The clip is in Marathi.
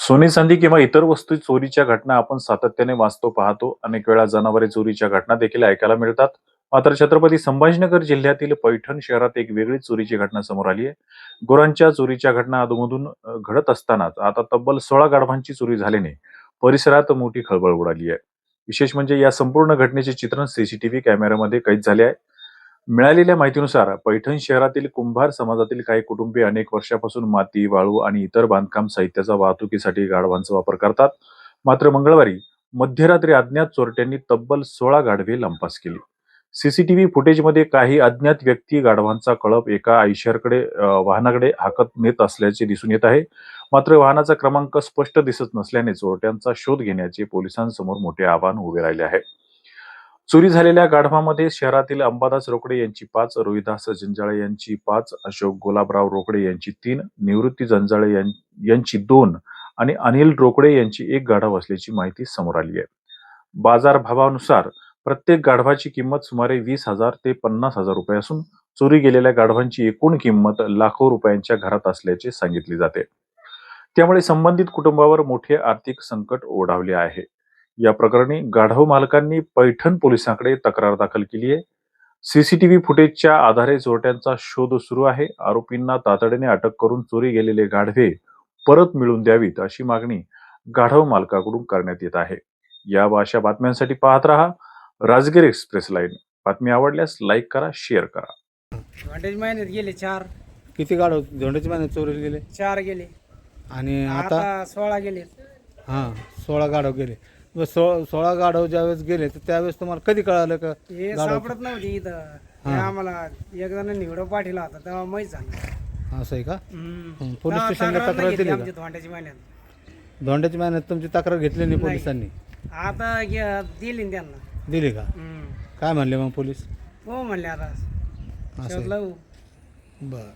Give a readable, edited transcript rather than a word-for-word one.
सोने चांदी किंवा इतर वस्तू चोरीच्या घटना आपण सातत्याने वाचतो पाहतो. अनेक वेळा जनावरे चोरीच्या घटना देखील ऐकायला मिळतात. मात्र छत्रपती संभाजीनगर जिल्ह्यातील पैठण शहरात एक वेगळी चोरीची घटना समोर आली आहे. गुरांच्या चोरीच्या घटना अधूनमधून घडत असतानाच आता तब्बल 16 गाढवांची चोरी झाल्याने परिसरात मोठी खळबळ उडाली आहे. विशेष म्हणजे या संपूर्ण घटनेचे चित्रण सीसीटीव्ही कॅमेऱ्यामध्ये कैद झाले आहे. मिळालेल्या माहितीनुसार पैठण शहरातील कुंभार समाजातील काही कुटुंबीय अनेक वर्षापासून माती, वाळू आणि इतर बांधकाम साहित्याचा वाहतुकीसाठी गाढवांचा वापर करतात. मात्र मंगळवारी मध्यरात्री अज्ञात चोरट्यांनी तब्बल 16 गाढवे लंपास केली. सीसीटीव्ही फुटेजमध्ये काही अज्ञात व्यक्ती गाढवांचा कळप एका वाहनाकडे हाकत नेत असल्याचे दिसून येत आहे. मात्र वाहनाचा क्रमांक स्पष्ट दिसत नसल्याने चोरट्यांचा शोध घेण्याचे पोलिसांसमोर मोठे आव्हान उभे राहिले आहे. चोरी झालेल्या गाढवामध्ये शहरातील अंबादास रोकडे यांची 5, रोहिदास जंजाळे यांची 5, अशोक गुलाबराव रोकडे यांची 3, निवृत्ती जंजाळे यांची 2 आणि अनिल रोकडे यांची 1 गाढव असल्याची माहिती समोर आली आहे. बाजारभावानुसार प्रत्येक गाढवाची किंमत सुमारे 20,000 ते 50,000 रुपये असून चोरी गेलेल्या गाढवांची एकूण किंमत लाखो रुपयांच्या घरात असल्याचे सांगितले जाते. त्यामुळे संबंधित कुटुंबावर मोठे आर्थिक संकट ओढावले आहे. या प्रकरणी गाढव मालकांनी पैठण पोलिसांकडे तक्रार दाखल केली आहे. सीसीटीव्ही फुटेजच्या आधारे चोरट्यांचा शोध सुरू आहे. आरोपींना तातडीने अटक करून चोरी गेलेले गाढवे परत मिळवून द्यावीत अशी मागणी गाढव मालकाकडून करण्यात येत आहे. या व अशा बातम्यांसाठी पाहत रहा राजगीर एक्सप्रेस लाईन. बातमी आवडल्यास लाईक करा, शेअर करा. धोंड्याच्या महिन्यात गेले 4. किती गाढव धोंड्याच्या महिन्यात चोरीला गेले? 4 गेले. आणि आता 16 गेले. हां 16 गाढव गेले. 16 गाढव ज्यावेळेस गेले तर त्यावेळेस तुम्हाला कधी कळालं का हे सापडत नव्हती इथं. हे आम्हाला एक जणांनी व्हिडिओ पाठवला होता तेव्हा माहीत झालं. असं आहे का? पोलीस तेव्हा स्टेशनला तक्रार तक्रार नाही दिली घेतली का? आमच्या धोंड्याच्या महिन्यात. धोंड्याच्या महिन्यात तुमची तक्रार घेतली नाही पोलिसांनी? आता दिली ना त्यांना. दिली का? काय म्हणले मग पोलीस? हो म्हणले आता असं शोध आहे. लावू. बरं.